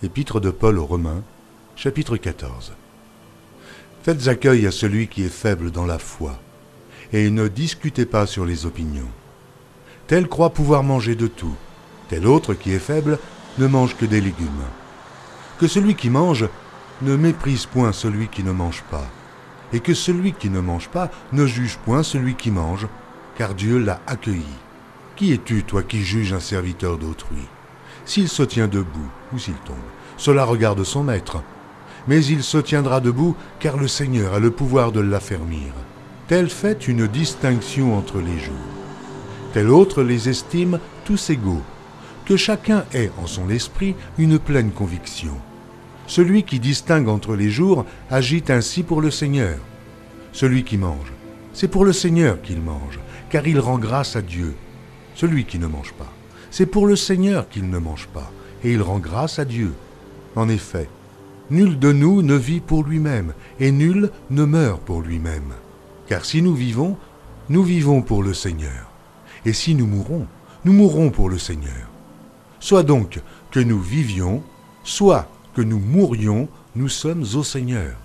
Épître de Paul aux Romains, chapitre 14. Faites accueil à celui qui est faible dans la foi, et ne discutez pas sur les opinions. Tel croit pouvoir manger de tout, tel autre qui est faible ne mange que des légumes. Que celui qui mange ne méprise point celui qui ne mange pas, et que celui qui ne mange pas ne juge point celui qui mange, car Dieu l'a accueilli. Qui es-tu, toi qui juges un serviteur d'autrui? S'il se tient debout ou s'il tombe, cela regarde son maître. Mais il se tiendra debout, car le Seigneur a le pouvoir de l'affermir. Tel fait une distinction entre les jours. Tel autre les estime tous égaux. Que chacun ait en son esprit une pleine conviction. Celui qui distingue entre les jours agit ainsi pour le Seigneur. Celui qui mange, c'est pour le Seigneur qu'il mange, car il rend grâce à Dieu. Celui qui ne mange pas, c'est pour le Seigneur qu'il ne mange pas, et il rend grâce à Dieu. En effet, nul de nous ne vit pour lui-même, et nul ne meurt pour lui-même. Car si nous vivons pour le Seigneur. Et si nous mourrons pour le Seigneur. Soit donc que nous vivions, soit que nous mourions, nous sommes au Seigneur.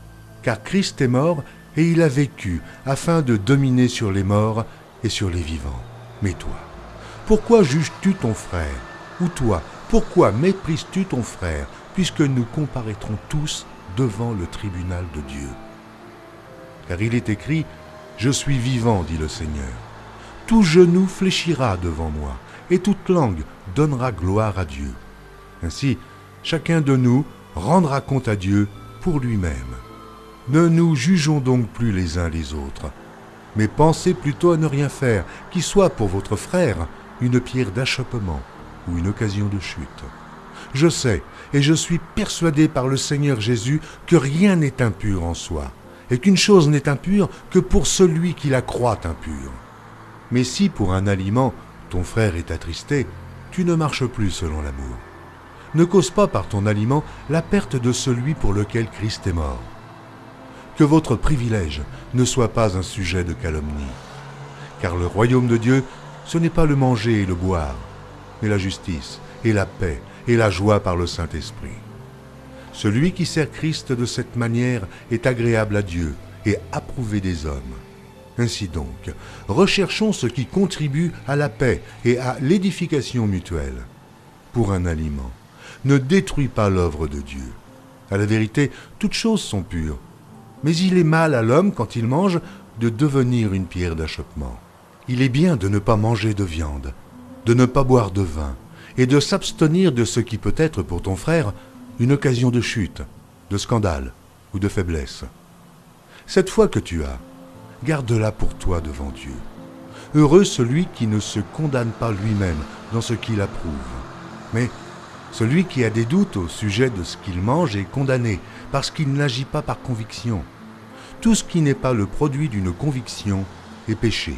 Car Christ est mort, et il a vécu, afin de dominer sur les morts et sur les vivants. Mais toi, pourquoi juges-tu ton frère? Ou toi, pourquoi méprises-tu ton frère, puisque nous comparaîtrons tous devant le tribunal de Dieu? Car il est écrit, « Je suis vivant, dit le Seigneur. Tout genou fléchira devant moi, et toute langue donnera gloire à Dieu. » Ainsi, chacun de nous rendra compte à Dieu pour lui-même. Ne nous jugeons donc plus les uns les autres, mais pensez plutôt à ne rien faire, qui soit pour votre frère une pierre d'achoppement ou une occasion de chute. Je sais, et je suis persuadé par le Seigneur Jésus, que rien n'est impur en soi, et qu'une chose n'est impure que pour celui qui la croit impure. Mais si pour un aliment ton frère est attristé, tu ne marches plus selon l'amour. Ne cause pas par ton aliment la perte de celui pour lequel Christ est mort. Que votre privilège ne soit pas un sujet de calomnie. Car le royaume de Dieu, ce n'est pas le manger et le boire, mais la justice et la paix et la joie par le Saint-Esprit. Celui qui sert Christ de cette manière est agréable à Dieu et approuvé des hommes. Ainsi donc, recherchons ce qui contribue à la paix et à l'édification mutuelle. Pour un aliment, ne détruis pas l'œuvre de Dieu. À la vérité, toutes choses sont pures, mais il est mal à l'homme, quand il mange, de devenir une pierre d'achoppement. Il est bien de ne pas manger de viande, de ne pas boire de vin, et de s'abstenir de ce qui peut être pour ton frère une occasion de chute, de scandale ou de faiblesse. Cette foi que tu as, garde-la pour toi devant Dieu. Heureux celui qui ne se condamne pas lui-même dans ce qu'il approuve. Mais celui qui a des doutes au sujet de ce qu'il mange est condamné parce qu'il n'agit pas par conviction. Tout ce qui n'est pas le produit d'une conviction est péché.